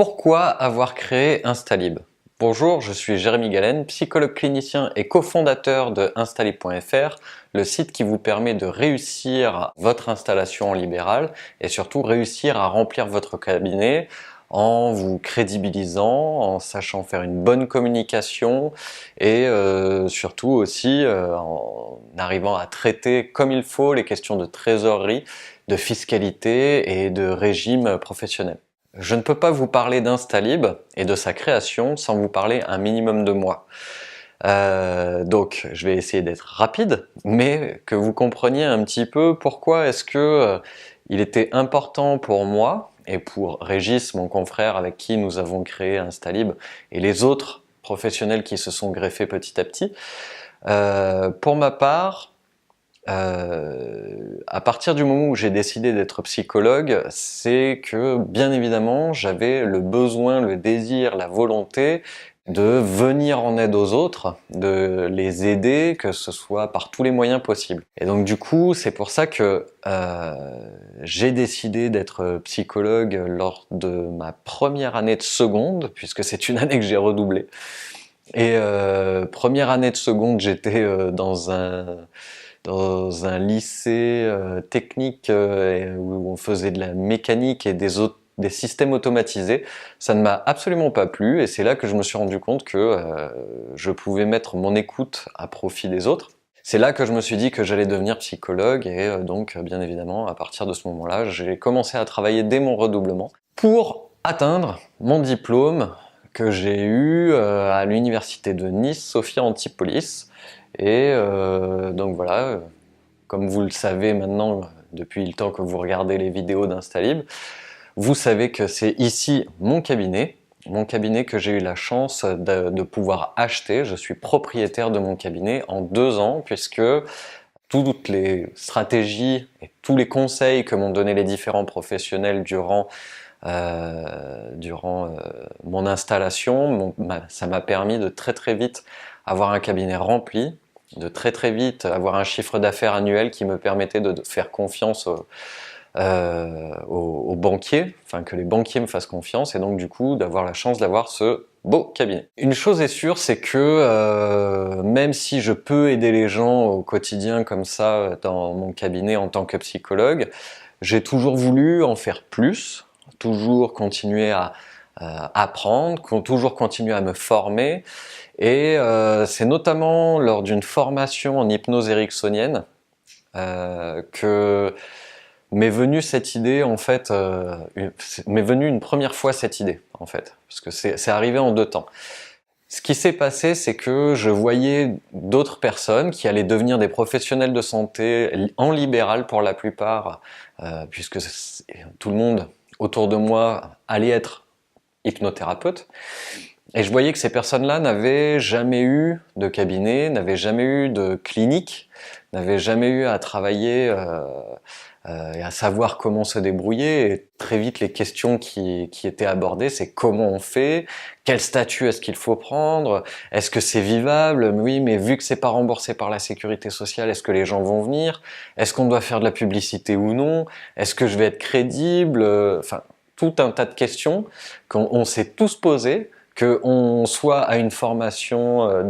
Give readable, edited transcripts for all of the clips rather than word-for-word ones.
Pourquoi avoir créé Instalib? Bonjour, je suis Jérémy Galen, psychologue clinicien et cofondateur de Instalib.fr, le site qui vous permet de réussir votre installation en libéral et surtout réussir à remplir votre cabinet en vous crédibilisant, en sachant faire une bonne communication et surtout aussi en arrivant à traiter comme il faut les questions de trésorerie, de fiscalité et de régime professionnel. Je ne peux pas vous parler d'Instalib et de sa création sans vous parler un minimum de moi. Donc je vais essayer d'être rapide, mais que vous compreniez un petit peu pourquoi est-ce que il était important pour moi et pour Régis, mon confrère avec qui nous avons créé Instalib, et les autres professionnels qui se sont greffés petit à petit. Pour ma part, à partir du moment où j'ai décidé d'être psychologue, c'est que bien évidemment j'avais le besoin, le désir, la volonté de venir en aide aux autres, de les aider, que ce soit par tous les moyens possibles. Et donc du coup, c'est pour ça que j'ai décidé d'être psychologue lors de ma première année de seconde, puisque c'est une année que j'ai redoublé. Et première année de seconde, j'étais dans un lycée technique où on faisait de la mécanique et des systèmes automatisés. Ça ne m'a absolument pas plu et c'est là que je me suis rendu compte que je pouvais mettre mon écoute à profit des autres. C'est là que je me suis dit que j'allais devenir psychologue et donc bien évidemment à partir de ce moment-là, j'ai commencé à travailler dès mon redoublement pour atteindre mon diplôme que j'ai eu à l'université de Nice, Sophia Antipolis. Et donc voilà, comme vous le savez maintenant depuis le temps que vous regardez les vidéos d'Instalib, vous savez que c'est ici mon cabinet que j'ai eu la chance de pouvoir acheter. Je suis propriétaire de mon cabinet en 2 ans puisque toutes les stratégies et tous les conseils que m'ont donné les différents professionnels durant mon installation, ça m'a permis de très vite avoir un cabinet rempli, de très vite avoir un chiffre d'affaires annuel qui me permettait de faire confiance aux banquiers, enfin que les banquiers me fassent confiance et donc du coup d'avoir la chance d'avoir ce beau cabinet. Une chose est sûre, c'est que même si je peux aider les gens au quotidien comme ça dans mon cabinet en tant que psychologue, j'ai toujours voulu en faire plus, toujours continuer à apprendre, toujours continuer à me former. Et c'est notamment lors d'une formation en hypnose ericksonienne que m'est venue cette idée, en fait, m'est venue une première fois cette idée, en fait, parce que c'est arrivé en 2 temps. Ce qui s'est passé, c'est que je voyais d'autres personnes qui allaient devenir des professionnels de santé en libéral pour la plupart, puisque tout le monde autour de moi allait être hypnothérapeute. Et je voyais que ces personnes-là n'avaient jamais eu de cabinet, n'avaient jamais eu de clinique, n'avaient jamais eu à travailler et à savoir comment se débrouiller. Et très vite, les questions qui étaient abordées, c'est comment on fait, quel statut est-ce qu'il faut prendre, est-ce que c'est vivable, oui, mais vu que c'est pas remboursé par la sécurité sociale, est-ce que les gens vont venir, est-ce qu'on doit faire de la publicité ou non, est-ce que je vais être crédible, enfin tout un tas de questions qu'on s'est tous posées, qu'on soit à une formation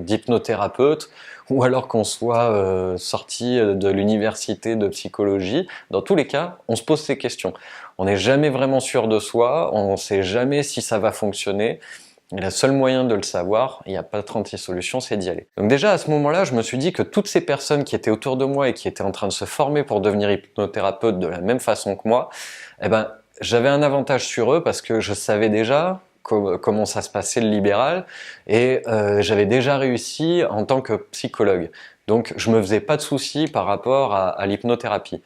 d'hypnothérapeute ou alors qu'on soit sorti de l'université de psychologie. Dans tous les cas, on se pose ces questions. On n'est jamais vraiment sûr de soi, on ne sait jamais si ça va fonctionner. Et le seul moyen de le savoir, il n'y a pas 36 solutions, c'est d'y aller. Donc déjà à ce moment-là, je me suis dit que toutes ces personnes qui étaient autour de moi et qui étaient en train de se former pour devenir hypnothérapeute de la même façon que moi, eh ben, j'avais un avantage sur eux parce que je savais déjà comment ça se passait le libéral et j'avais déjà réussi en tant que psychologue. Donc je me faisais pas de soucis par rapport à l'hypnothérapie.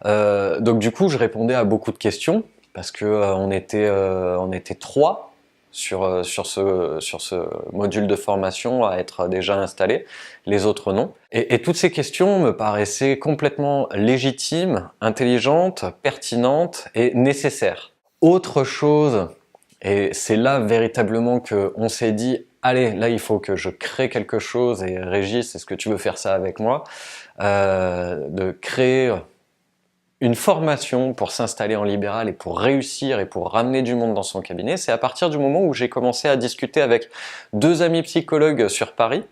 Donc du coup je répondais à beaucoup de questions parce que on était 3 sur ce module de formation à être déjà installés, les autres non. Et toutes ces questions me paraissaient complètement légitimes, intelligentes, pertinentes et nécessaires. Autre chose, et c'est là véritablement qu'on s'est dit allez, là il faut que je crée quelque chose, et Régis, est-ce que tu veux faire ça avec moi, de créer une formation pour s'installer en libéral et pour réussir et pour ramener du monde dans son cabinet, c'est à partir du moment où j'ai commencé à discuter avec 2 amis psychologues sur Paris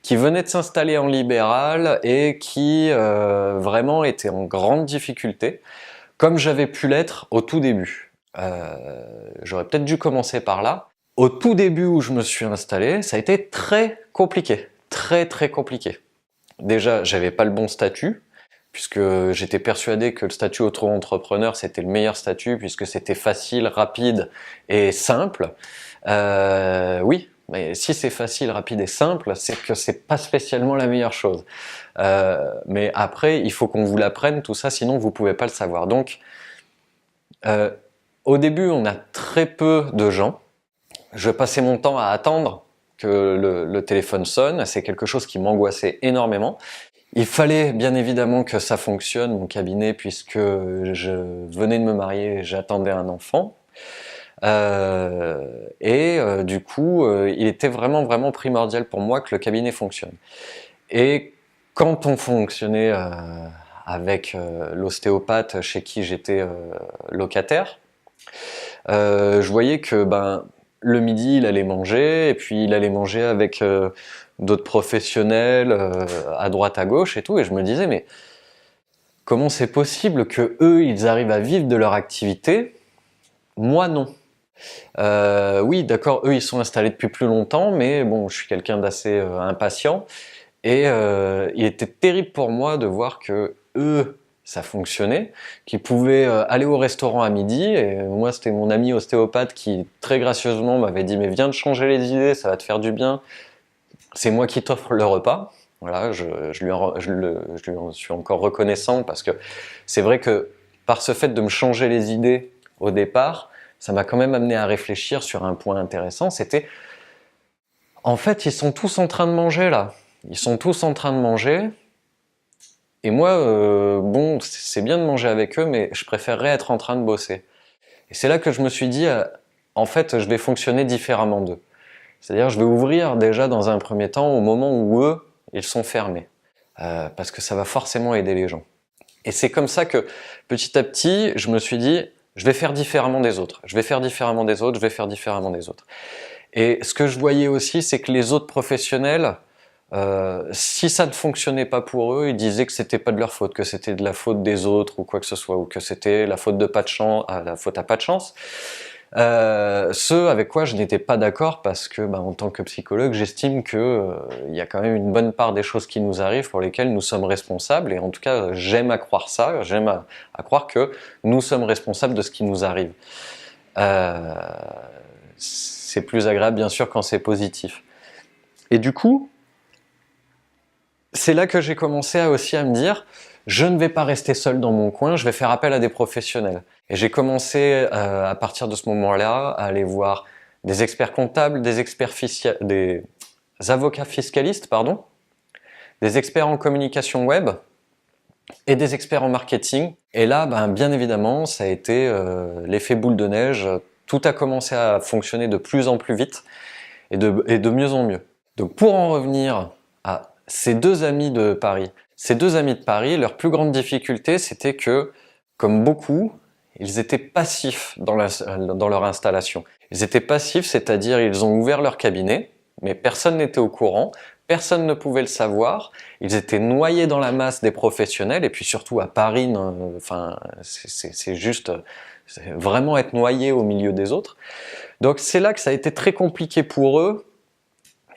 qui venaient de s'installer en libéral et qui vraiment étaient en grande difficulté, comme j'avais pu l'être au tout début. J'aurais peut-être dû commencer par là. Au tout début où je me suis installé, ça a été très compliqué, très compliqué. Déjà, j'avais pas le bon statut, puisque j'étais persuadé que le statut auto-entrepreneur c'était le meilleur statut, puisque c'était facile, rapide et simple. Oui, mais si c'est facile, rapide et simple, c'est que c'est pas spécialement la meilleure chose. Mais après, il faut qu'on vous l'apprenne tout ça, sinon vous pouvez pas le savoir. Donc, au début, on a très peu de gens. Je passais mon temps à attendre que le téléphone sonne, c'est quelque chose qui m'angoissait énormément. Il fallait bien évidemment que ça fonctionne, mon cabinet, puisque je venais de me marier, j'attendais un enfant. Du coup, il était vraiment primordial pour moi que le cabinet fonctionne. Et quand on fonctionnait avec l'ostéopathe chez qui j'étais locataire, je voyais que le midi il allait manger, et puis il allait manger avec d'autres professionnels à droite à gauche et tout, et je me disais mais comment c'est possible que eux ils arrivent à vivre de leur activité, moi non. Oui d'accord, eux ils sont installés depuis plus longtemps, mais bon je suis quelqu'un d'assez impatient, et il était terrible pour moi de voir que eux ça fonctionnait, qu'ils pouvaient aller au restaurant à midi, et moi c'était mon ami ostéopathe qui très gracieusement m'avait dit mais viens de changer les idées, ça va te faire du bien, c'est moi qui t'offre le repas. Voilà, je lui en suis encore reconnaissant, parce que c'est vrai que par ce fait de me changer les idées au départ, ça m'a quand même amené à réfléchir sur un point intéressant, c'était en fait ils sont tous en train de manger là, ils sont tous en train de manger. Et moi, bon, c'est bien de manger avec eux, mais je préférerais être en train de bosser. Et c'est là que je me suis dit, en fait, je vais fonctionner différemment d'eux. C'est-à-dire, je vais ouvrir déjà dans un premier temps au moment où eux, ils sont fermés. Parce que ça va forcément aider les gens. Et c'est comme ça que, petit à petit, je me suis dit, je vais faire différemment des autres. Je vais faire différemment des autres, je vais faire différemment des autres. Et ce que je voyais aussi, c'est que les autres professionnels, si ça ne fonctionnait pas pour eux, ils disaient que c'était pas de leur faute, que c'était de la faute des autres ou quoi que ce soit, ou que c'était la faute de pas de chance, la faute à pas de chance. Ce avec quoi je n'étais pas d'accord, parce que en tant que psychologue, j'estime que il y a quand même une bonne part des choses qui nous arrivent pour lesquelles nous sommes responsables, et en tout cas j'aime à croire ça, j'aime à croire que nous sommes responsables de ce qui nous arrive. C'est plus agréable bien sûr quand c'est positif. Et du coup, c'est là que j'ai commencé aussi à me dire, je ne vais pas rester seul dans mon coin, je vais faire appel à des professionnels. Et j'ai commencé à partir de ce moment-là à aller voir des experts comptables, des avocats fiscalistes, pardon, des experts en communication web et des experts en marketing. Et là, bien évidemment, ça a été l'effet boule de neige. Tout a commencé à fonctionner de plus en plus vite et de mieux en mieux. Donc pour en revenir à ces 2 amis de Paris. Ces 2 amis de Paris, leur plus grande difficulté, c'était que, comme beaucoup, ils étaient passifs dans leur installation. Ils étaient passifs, c'est-à-dire ils ont ouvert leur cabinet, mais personne n'était au courant, personne ne pouvait le savoir, ils étaient noyés dans la masse des professionnels, et puis surtout à Paris, c'est juste vraiment être noyé au milieu des autres. Donc c'est là que ça a été très compliqué pour eux,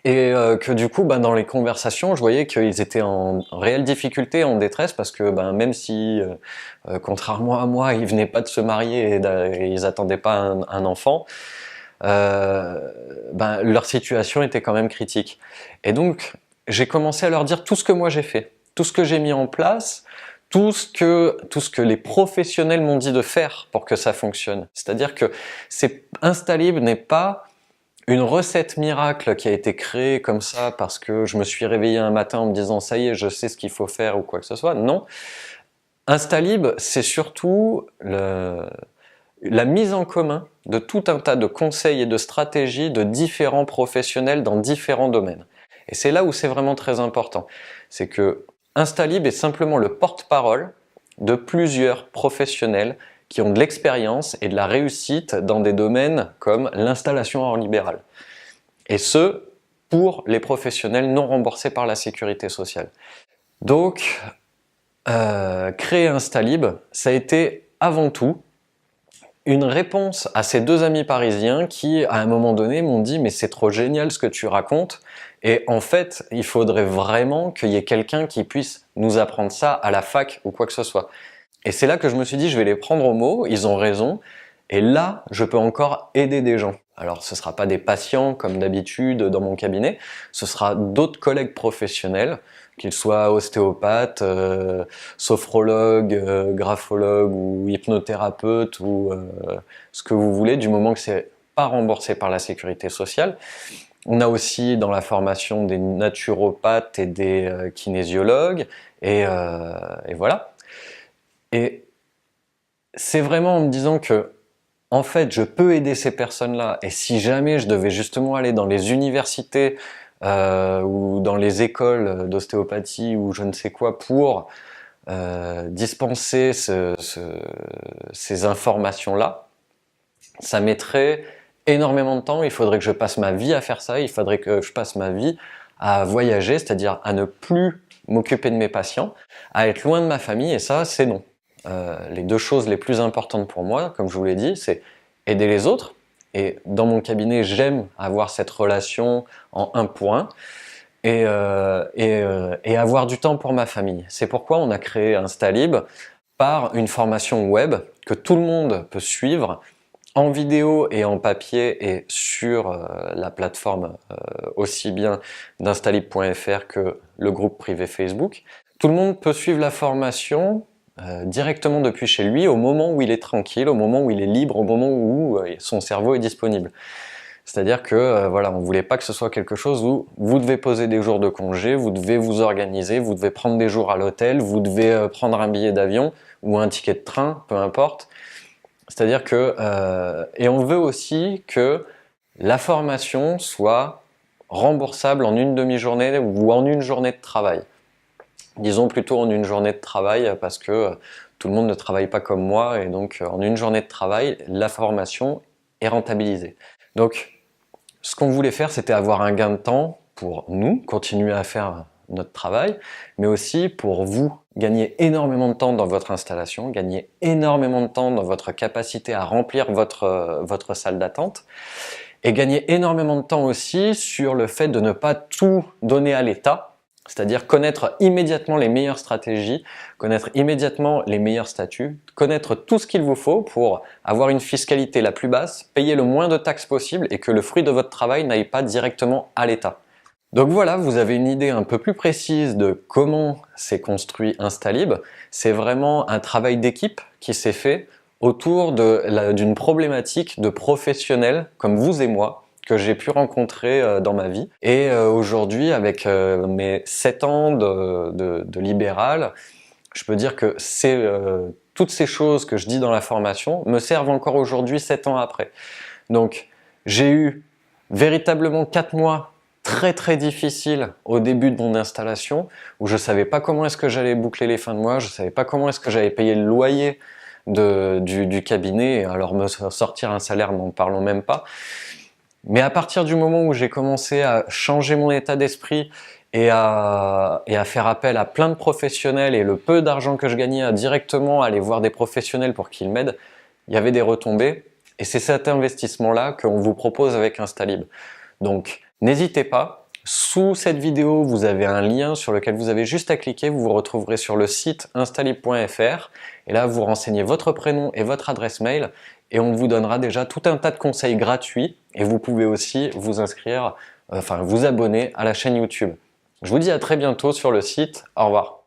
et que du coup dans les conversations je voyais qu'ils étaient en réelle difficulté, en détresse, parce que même si contrairement à moi ils venaient pas de se marier et ils attendaient pas un enfant, leur situation était quand même critique. Et donc j'ai commencé à leur dire tout ce que moi j'ai fait, tout ce que j'ai mis en place, tout ce que les professionnels m'ont dit de faire pour que ça fonctionne. C'est-à-dire que Installib n'est pas une recette miracle qui a été créée comme ça parce que je me suis réveillé un matin en me disant ça y est, je sais ce qu'il faut faire ou quoi que ce soit. Non. Installib, c'est surtout la mise en commun de tout un tas de conseils et de stratégies de différents professionnels dans différents domaines. Et c'est là où c'est vraiment très important. C'est que Installib est simplement le porte-parole de plusieurs professionnels qui ont de l'expérience et de la réussite dans des domaines comme l'installation hors libéral. Et ce, pour les professionnels non remboursés par la sécurité sociale. Donc, créer Instalib, ça a été avant tout une réponse à ces deux amis parisiens qui, à un moment donné, m'ont dit « mais c'est trop génial ce que tu racontes et en fait, il faudrait vraiment qu'il y ait quelqu'un qui puisse nous apprendre ça à la fac ou quoi que ce soit. » Et c'est là que je me suis dit « je vais les prendre au mot, ils ont raison et là, je peux encore aider des gens. » Alors, ce ne sera pas des patients comme d'habitude dans mon cabinet, ce sera d'autres collègues professionnels, qu'ils soient ostéopathes, sophrologues, graphologues ou hypnothérapeutes ou ce que vous voulez, du moment que c'est pas remboursé par la sécurité sociale. On a aussi dans la formation des naturopathes et des kinésiologues et voilà. Et c'est vraiment en me disant que en fait, je peux aider ces personnes-là et si jamais je devais justement aller dans les universités ou dans les écoles d'ostéopathie ou je ne sais quoi pour dispenser ces informations-là, ça mettrait énormément de temps, il faudrait que je passe ma vie à faire ça, il faudrait que je passe ma vie à voyager, c'est-à-dire à ne plus m'occuper de mes patients, à être loin de ma famille et ça, c'est non. Les deux choses les plus importantes pour moi, comme je vous l'ai dit, c'est aider les autres. Et dans mon cabinet, j'aime avoir cette relation en 1 pour 1 et avoir du temps pour ma famille. C'est pourquoi on a créé Instalib par une formation web que tout le monde peut suivre en vidéo et en papier et sur la plateforme aussi bien d'instalib.fr que le groupe privé Facebook. Tout le monde peut suivre la formation directement depuis chez lui au moment où il est tranquille, au moment où il est libre, au moment où son cerveau est disponible. C'est-à-dire que voilà, on ne voulait pas que ce soit quelque chose où vous devez poser des jours de congé, vous devez vous organiser, vous devez prendre des jours à l'hôtel, vous devez prendre un billet d'avion ou un ticket de train, peu importe. C'est-à-dire que et on veut aussi que la formation soit remboursable en une demi-journée ou en une journée de travail. Disons plutôt en une journée de travail parce que tout le monde ne travaille pas comme moi et donc en une journée de travail, la formation est rentabilisée. Donc ce qu'on voulait faire, c'était avoir un gain de temps pour nous, continuer à faire notre travail, mais aussi pour vous, gagner énormément de temps dans votre installation, gagner énormément de temps dans votre capacité à remplir votre salle d'attente et gagner énormément de temps aussi sur le fait de ne pas tout donner à l'État. C'est-à-dire connaître immédiatement les meilleures stratégies, connaître immédiatement les meilleurs statuts, connaître tout ce qu'il vous faut pour avoir une fiscalité la plus basse, payer le moins de taxes possible et que le fruit de votre travail n'aille pas directement à l'État. Donc voilà, vous avez une idée un peu plus précise de comment s'est construit Instalib. C'est vraiment un travail d'équipe qui s'est fait autour d'une problématique de professionnels comme vous et moi, que j'ai pu rencontrer dans ma vie. Et aujourd'hui, avec mes 7 ans de libéral, je peux dire que toutes ces choses que je dis dans la formation me servent encore aujourd'hui 7 ans après. Donc j'ai eu véritablement 4 mois très difficiles au début de mon installation où je savais pas comment est-ce que j'allais boucler les fins de mois, je savais pas comment est-ce que j'allais payer le loyer du cabinet, alors me sortir un salaire, n'en parlons même pas. Mais à partir du moment où j'ai commencé à changer mon état d'esprit et à faire appel à plein de professionnels et le peu d'argent que je gagnais à directement aller voir des professionnels pour qu'ils m'aident, il y avait des retombées et c'est cet investissement-là qu'on vous propose avec Instalib. Donc n'hésitez pas, sous cette vidéo vous avez un lien sur lequel vous avez juste à cliquer, vous vous retrouverez sur le site instalib.fr et là vous renseignez votre prénom et votre adresse mail et on vous donnera déjà tout un tas de conseils gratuits et vous pouvez aussi vous inscrire, vous abonner à la chaîne YouTube. Je vous dis à très bientôt sur le site, au revoir.